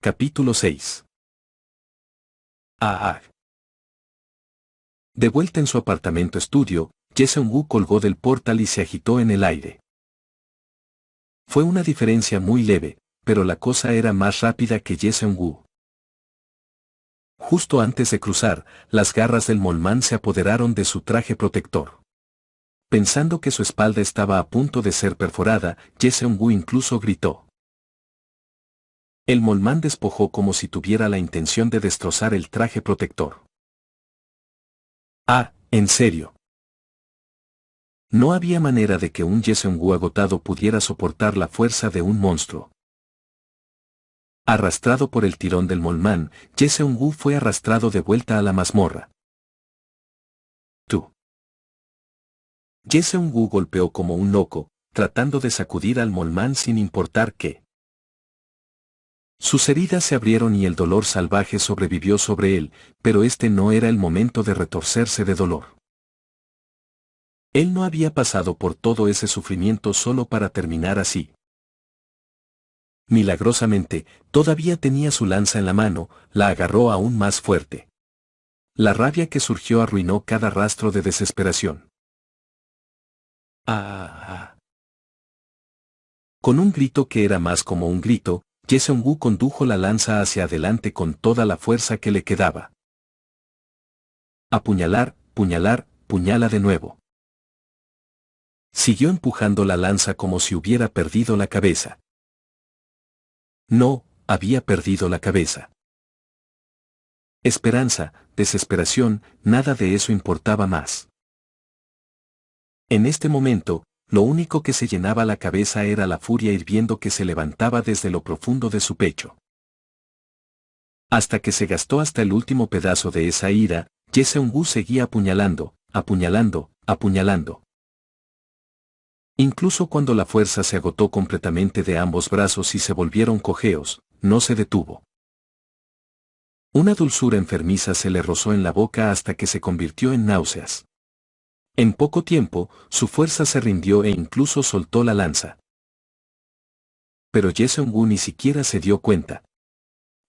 Capítulo 6. Ah. De vuelta en su apartamento estudio, Jae-seung-woo colgó del portal y se agitó en el aire. Fue una diferencia muy leve, pero la cosa era más rápida que Jae-seung-woo. Justo antes de cruzar, las garras del molmán se apoderaron de su traje protector. Pensando que su espalda estaba a punto de ser perforada, Jae-seung-woo incluso gritó. El molmán despojó como si tuviera la intención de destrozar el traje protector. Ah, ¿en serio? No había manera de que un Jae-seung-woo agotado pudiera soportar la fuerza de un monstruo. Arrastrado por el tirón del molmán, Jae-seung-woo fue arrastrado de vuelta a la mazmorra. Tú. Jae-seung-woo golpeó como un loco, tratando de sacudir al molmán sin importar qué. Sus heridas se abrieron y el dolor salvaje sobrevivió sobre él, pero este no era el momento de retorcerse de dolor. Él no había pasado por todo ese sufrimiento solo para terminar así. Milagrosamente, todavía tenía su lanza en la mano, la agarró aún más fuerte. La rabia que surgió arruinó cada rastro de desesperación. Ah. Con un grito que era más como un grito, Jae-seung-woo condujo la lanza hacia adelante con toda la fuerza que le quedaba. Apuñalar, puñalar, puñala de nuevo. Siguió empujando la lanza como si hubiera perdido la cabeza. No, había perdido la cabeza. Esperanza, desesperación, nada de eso importaba más. En este momento, lo único que se llenaba la cabeza era la furia hirviendo que se levantaba desde lo profundo de su pecho. Hasta que se gastó hasta el último pedazo de esa ira, Jae-seung-woo seguía apuñalando, apuñalando, apuñalando. Incluso cuando la fuerza se agotó completamente de ambos brazos y se volvieron cojeos, no se detuvo. Una dulzura enfermiza se le rozó en la boca hasta que se convirtió en náuseas. En poco tiempo, su fuerza se rindió e incluso soltó la lanza. Pero Jae-seung-woo ni siquiera se dio cuenta.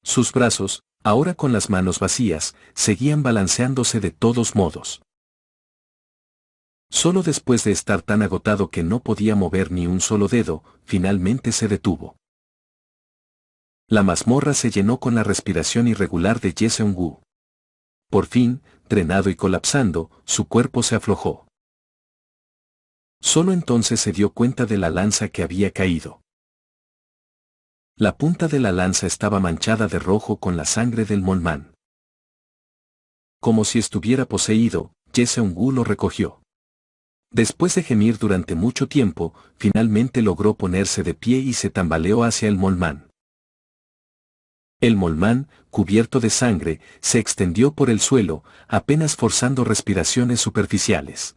Sus brazos, ahora con las manos vacías, seguían balanceándose de todos modos. Solo después de estar tan agotado que no podía mover ni un solo dedo, finalmente se detuvo. La mazmorra se llenó con la respiración irregular de Jae-seung-woo. Por fin, drenado y colapsando, su cuerpo se aflojó. Solo entonces se dio cuenta de la lanza que había caído. La punta de la lanza estaba manchada de rojo con la sangre del molmán. Como si estuviera poseído, Jae-seung-woo lo recogió. Después de gemir durante mucho tiempo, finalmente logró ponerse de pie y se tambaleó hacia el molmán. El molmán, cubierto de sangre, se extendió por el suelo, apenas forzando respiraciones superficiales.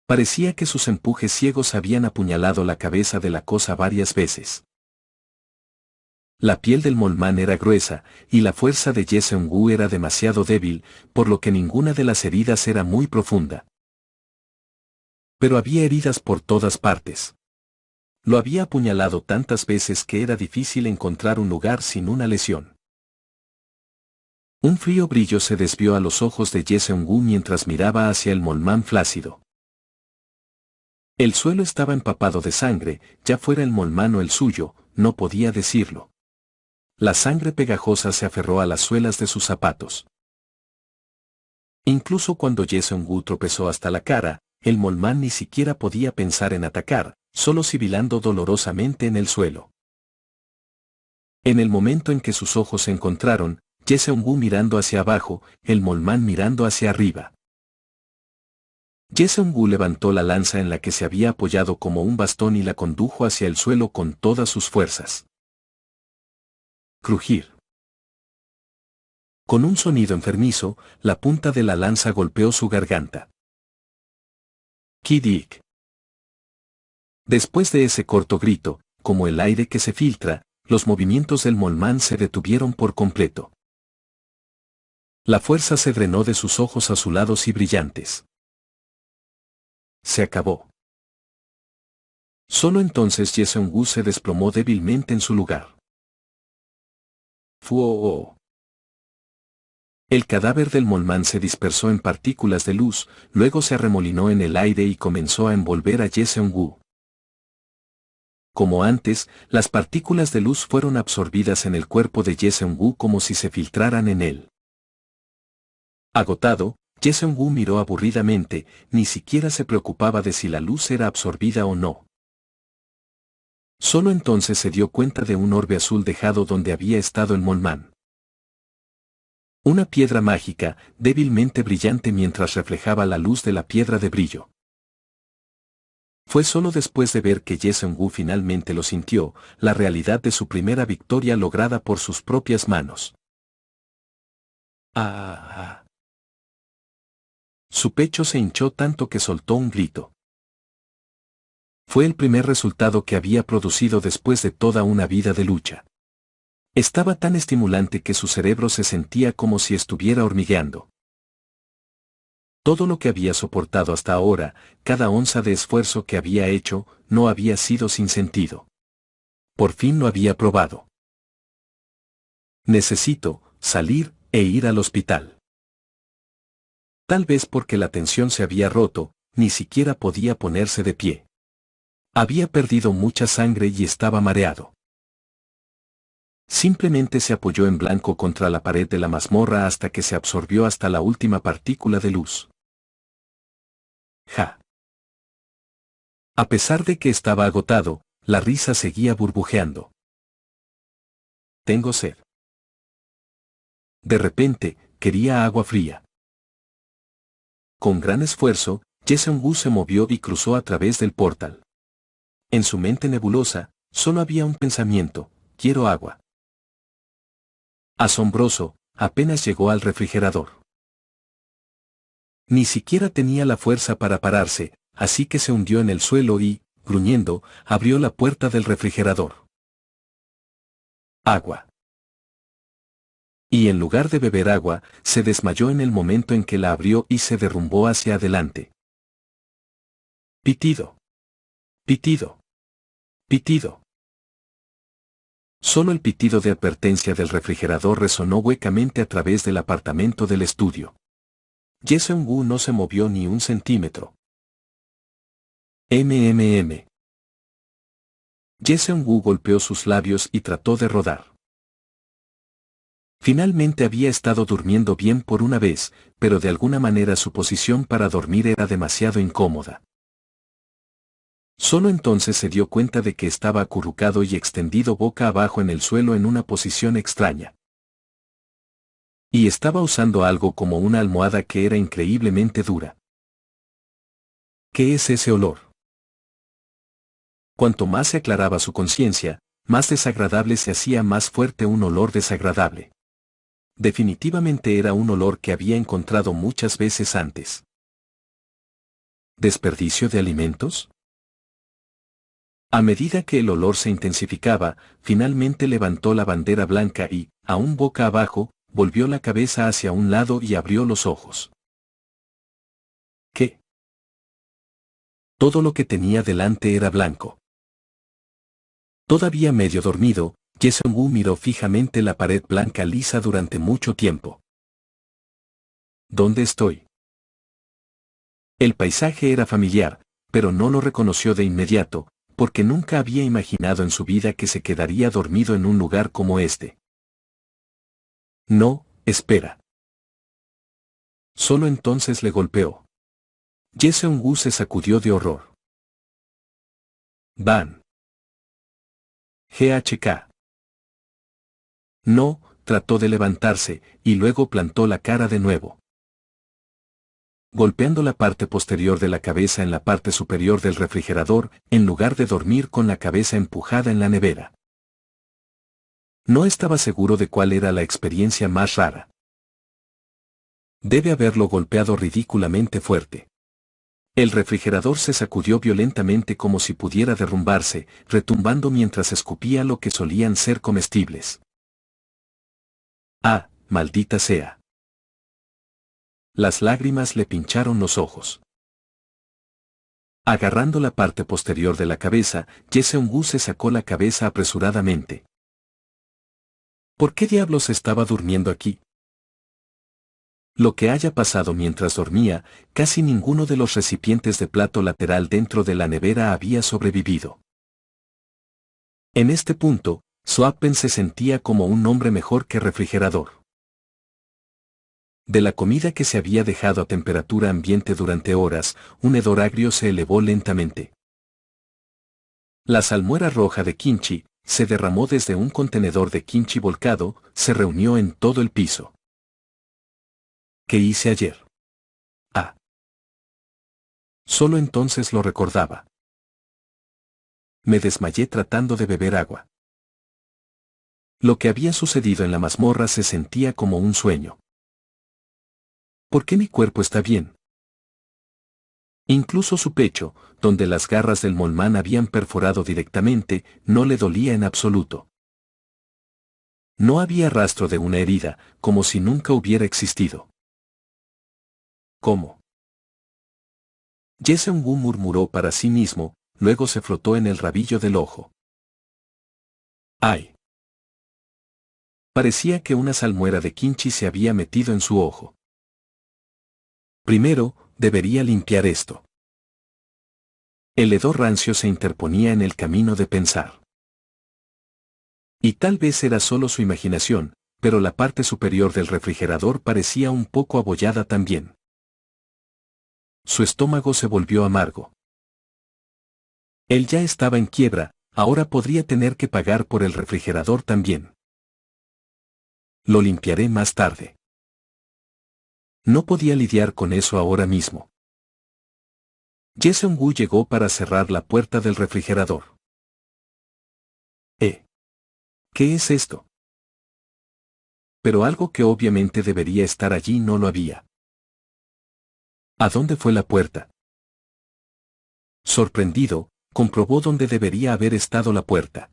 Parecía que sus empujes ciegos habían apuñalado la cabeza de la cosa varias veces. La piel del molmán era gruesa, y la fuerza de Jae-seung-woo era demasiado débil, por lo que ninguna de las heridas era muy profunda. Pero había heridas por todas partes. Lo había apuñalado tantas veces que era difícil encontrar un lugar sin una lesión. Un frío brillo se desvió a los ojos de Jae-seung-woo mientras miraba hacia el molmán flácido. El suelo estaba empapado de sangre, ya fuera el molmán o el suyo, no podía decirlo. La sangre pegajosa se aferró a las suelas de sus zapatos. Incluso cuando Jae-seung-woo tropezó hasta la cara, el molmán ni siquiera podía pensar en atacar, solo sibilando dolorosamente en el suelo. En el momento en que sus ojos se encontraron, Jae-seung-woo mirando hacia abajo, el molmán mirando hacia arriba. Jae-seung-woo levantó la lanza en la que se había apoyado como un bastón y la condujo hacia el suelo con todas sus fuerzas. Crujir. Con un sonido enfermizo, la punta de la lanza golpeó su garganta. Kidik. Después de ese corto grito, como el aire que se filtra, los movimientos del molmán se detuvieron por completo. La fuerza se drenó de sus ojos azulados y brillantes. Se acabó. Solo entonces Jae-seung-woo se desplomó débilmente en su lugar. Fuo. El cadáver del Molman se dispersó en partículas de luz, luego se arremolinó en el aire y comenzó a envolver a Ye-seung-woo. Como antes, las partículas de luz fueron absorbidas en el cuerpo de Ye-seung-woo como si se filtraran en él. Agotado, Ye-seung-woo miró aburridamente, ni siquiera se preocupaba de si la luz era absorbida o no. Solo entonces se dio cuenta de un orbe azul dejado donde había estado el Molman. Una piedra mágica, débilmente brillante mientras reflejaba la luz de la piedra de brillo. Fue solo después de ver que Ye-seung-woo finalmente lo sintió, la realidad de su primera victoria lograda por sus propias manos. ¡Ah! Su pecho se hinchó tanto que soltó un grito. Fue el primer resultado que había producido después de toda una vida de lucha. Estaba tan estimulante que su cerebro se sentía como si estuviera hormigueando. Todo lo que había soportado hasta ahora, cada onza de esfuerzo que había hecho, no había sido sin sentido. Por fin lo había probado. Necesito salir e ir al hospital. Tal vez porque la tensión se había roto, ni siquiera podía ponerse de pie. Había perdido mucha sangre y estaba mareado. Simplemente se apoyó en blanco contra la pared de la mazmorra hasta que se absorbió hasta la última partícula de luz. Ja. A pesar de que estaba agotado, la risa seguía burbujeando. Tengo sed. De repente, quería agua fría. Con gran esfuerzo, Ye-seung-woo se movió y cruzó a través del portal. En su mente nebulosa, solo había un pensamiento: quiero agua. Asombroso, apenas llegó al refrigerador. Ni siquiera tenía la fuerza para pararse, así que se hundió en el suelo y, gruñendo, abrió la puerta del refrigerador. Agua. Y en lugar de beber agua, se desmayó en el momento en que la abrió y se derrumbó hacia adelante. Pitido. Pitido. Pitido. Solo el pitido de advertencia del refrigerador resonó huecamente a través del apartamento del estudio. Ye-seung-woo no se movió ni un centímetro. MMM. Ye-seung-woo golpeó sus labios y trató de rodar. Finalmente había estado durmiendo bien por una vez, pero de alguna manera su posición para dormir era demasiado incómoda. Solo entonces se dio cuenta de que estaba acurrucado y extendido boca abajo en el suelo en una posición extraña. Y estaba usando algo como una almohada que era increíblemente dura. ¿Qué es ese olor? Cuanto más se aclaraba su conciencia, más desagradable se hacía, más fuerte un olor desagradable. Definitivamente era un olor que había encontrado muchas veces antes. ¿Desperdicio de alimentos? A medida que el olor se intensificaba, finalmente levantó la bandera blanca y, aún boca abajo, volvió la cabeza hacia un lado y abrió los ojos. ¿Qué? Todo lo que tenía delante era blanco. Todavía medio dormido, Ye-seung-woo miró fijamente la pared blanca lisa durante mucho tiempo. ¿Dónde estoy? El paisaje era familiar, pero no lo reconoció de inmediato, porque nunca había imaginado en su vida que se quedaría dormido en un lugar como este. No, espera. Solo entonces le golpeó. Ye-seung-woo se sacudió de horror. Van. GHK. No, trató de levantarse, y luego plantó la cara de nuevo. Golpeando la parte posterior de la cabeza en la parte superior del refrigerador, en lugar de dormir con la cabeza empujada en la nevera. No estaba seguro de cuál era la experiencia más rara. Debe haberlo golpeado ridículamente fuerte. El refrigerador se sacudió violentamente como si pudiera derrumbarse, retumbando mientras escupía lo que solían ser comestibles. ¡Ah, maldita sea! Las lágrimas le pincharon los ojos. Agarrando la parte posterior de la cabeza, Ye-seung-woo se sacó la cabeza apresuradamente. ¿Por qué diablos estaba durmiendo aquí? Lo que haya pasado mientras dormía, casi ninguno de los recipientes de plato lateral dentro de la nevera había sobrevivido. En este punto, Swappen se sentía como un hombre mejor que refrigerador. De la comida que se había dejado a temperatura ambiente durante horas, un hedor agrio se elevó lentamente. La salmuera roja de kimchi se derramó desde un contenedor de kimchi volcado, se reunió en todo el piso. ¿Qué hice ayer? Ah. Solo entonces lo recordaba. Me desmayé tratando de beber agua. Lo que había sucedido en la mazmorra se sentía como un sueño. ¿Por qué mi cuerpo está bien? Incluso su pecho, donde las garras del molmán habían perforado directamente, no le dolía en absoluto. No había rastro de una herida, como si nunca hubiera existido. ¿Cómo? Jae-seung-woo murmuró para sí mismo, luego se frotó en el rabillo del ojo. ¡Ay! Parecía que una salmuera de kimchi se había metido en su ojo. Primero, debería limpiar esto. El hedor rancio se interponía en el camino de pensar. Y tal vez era solo su imaginación, pero la parte superior del refrigerador parecía un poco abollada también. Su estómago se volvió amargo. Él ya estaba en quiebra, ahora podría tener que pagar por el refrigerador también. Lo limpiaré más tarde. No podía lidiar con eso ahora mismo. Jae-seung-woo llegó para cerrar la puerta del refrigerador. ¿Qué es esto? Pero algo que obviamente debería estar allí no lo había. ¿A dónde fue la puerta? Sorprendido, comprobó dónde debería haber estado la puerta.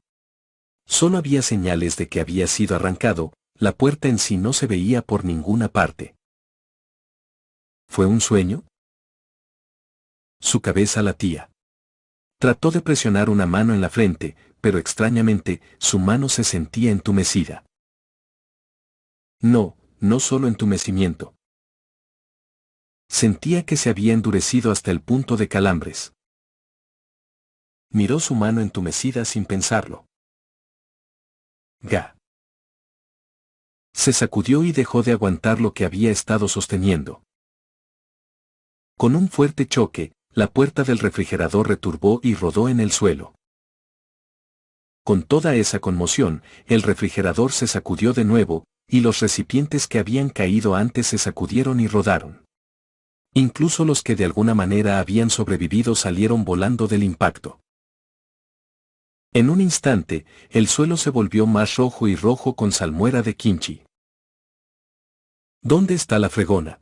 Solo había señales de que había sido arrancado, la puerta en sí no se veía por ninguna parte. ¿Fue un sueño? Su cabeza latía. Trató de presionar una mano en la frente, pero extrañamente, su mano se sentía entumecida. No, no solo entumecimiento. Sentía que se había endurecido hasta el punto de calambres. Miró su mano entumecida sin pensarlo. Ga. Se sacudió y dejó de aguantar lo que había estado sosteniendo. Con un fuerte choque, la puerta del refrigerador returbó y rodó en el suelo. Con toda esa conmoción, el refrigerador se sacudió de nuevo, y los recipientes que habían caído antes se sacudieron y rodaron. Incluso los que de alguna manera habían sobrevivido salieron volando del impacto. En un instante, el suelo se volvió más rojo y rojo con salmuera de kimchi. ¿Dónde está la fregona?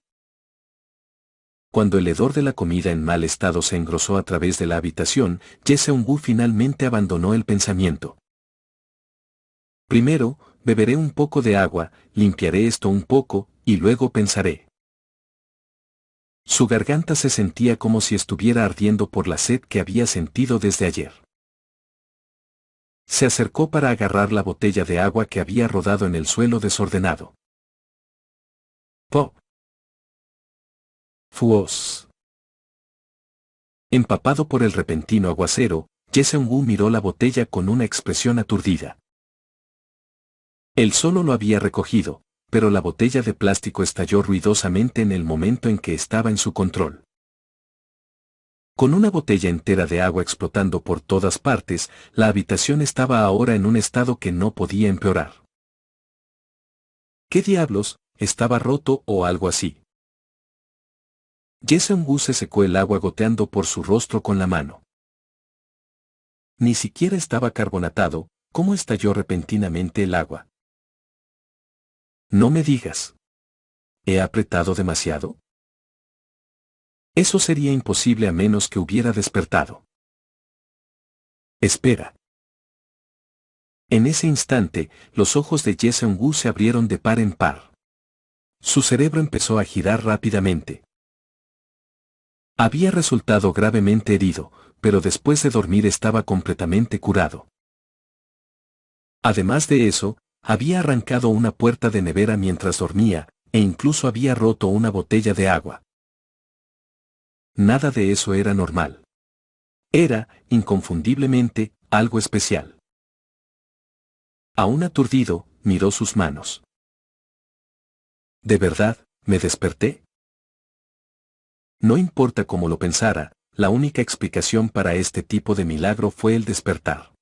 Cuando el hedor de la comida en mal estado se engrosó a través de la habitación, Jae-seung-woo finalmente abandonó el pensamiento. Primero, beberé un poco de agua, limpiaré esto un poco, y luego pensaré. Su garganta se sentía como si estuviera ardiendo por la sed que había sentido desde ayer. Se acercó para agarrar la botella de agua que había rodado en el suelo desordenado. ¡Pop! ¡Fuos! Empapado por el repentino aguacero, Jae-seung-woo miró la botella con una expresión aturdida. Él solo lo había recogido, pero la botella de plástico estalló ruidosamente en el momento en que estaba en su control. Con una botella entera de agua explotando por todas partes, la habitación estaba ahora en un estado que no podía empeorar. ¿Qué diablos? ¿Estaba roto o algo así? Jae-seung-woo se secó el agua goteando por su rostro con la mano. Ni siquiera estaba carbonatado, ¿cómo estalló repentinamente el agua? No me digas. ¿He apretado demasiado? Eso sería imposible a menos que hubiera despertado. Espera. En ese instante, los ojos de Jae-seung-woo se abrieron de par en par. Su cerebro empezó a girar rápidamente. Había resultado gravemente herido, pero después de dormir estaba completamente curado. Además de eso, Había arrancado una puerta de nevera mientras dormía, e incluso había roto una botella de agua. Nada de eso era normal. Era, inconfundiblemente, algo especial. Aún aturdido, miró sus manos. ¿De verdad, me desperté? No importa cómo lo pensara, la única explicación para este tipo de milagro fue el despertar.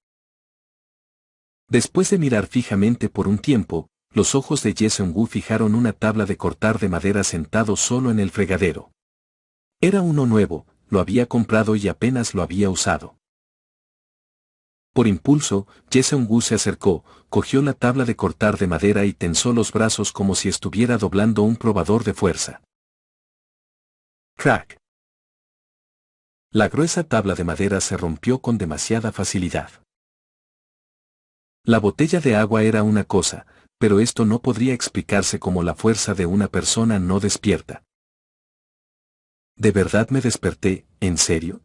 Después de mirar fijamente por un tiempo, los ojos de Jae-seung-woo fijaron una tabla de cortar de madera sentado solo en el fregadero. Era uno nuevo, lo había comprado y apenas lo había usado. Por impulso, Jae-seung-woo se acercó, cogió la tabla de cortar de madera y tensó los brazos como si estuviera doblando un probador de fuerza. ¡Crack! La gruesa tabla de madera se rompió con demasiada facilidad. La botella de agua era una cosa, pero esto no podría explicarse como la fuerza de una persona no despierta. ¿De verdad me desperté, en serio?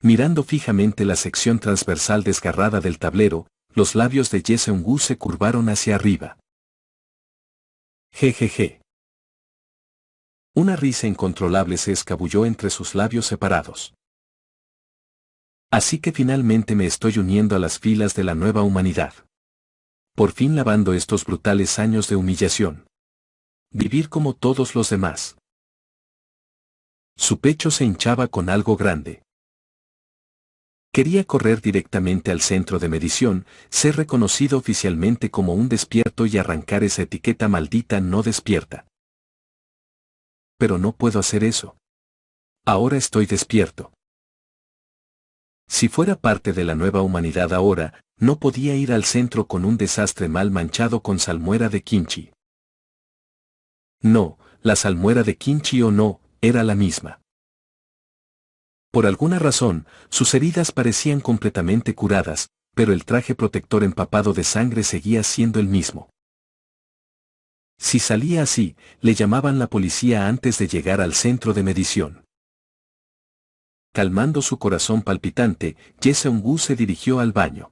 Mirando fijamente la sección transversal desgarrada del tablero, los labios de Jae-seung-woo se curvaron hacia arriba. Jejeje. Una risa incontrolable se escabulló entre sus labios separados. Así que finalmente me estoy uniendo a las filas de la nueva humanidad. Por fin lavando estos brutales años de humillación. Vivir como todos los demás. Su pecho se hinchaba con algo grande. Quería correr directamente al centro de medición, ser reconocido oficialmente como un despierto y arrancar esa etiqueta maldita no despierta. Pero no puedo hacer eso. Ahora estoy despierto. Si fuera parte de la nueva humanidad ahora, no podía ir al centro con un desastre mal manchado con salmuera de kimchi. No, la salmuera de kimchi o no, era la misma. Por alguna razón, sus heridas parecían completamente curadas, pero el traje protector empapado de sangre seguía siendo el mismo. Si salía así, le llamaban la policía antes de llegar al centro de medición. Calmando su corazón palpitante, Jae-seung-woo se dirigió al baño.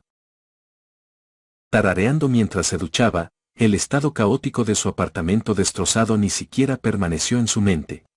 Tarareando mientras se duchaba, el estado caótico de su apartamento destrozado ni siquiera permaneció en su mente.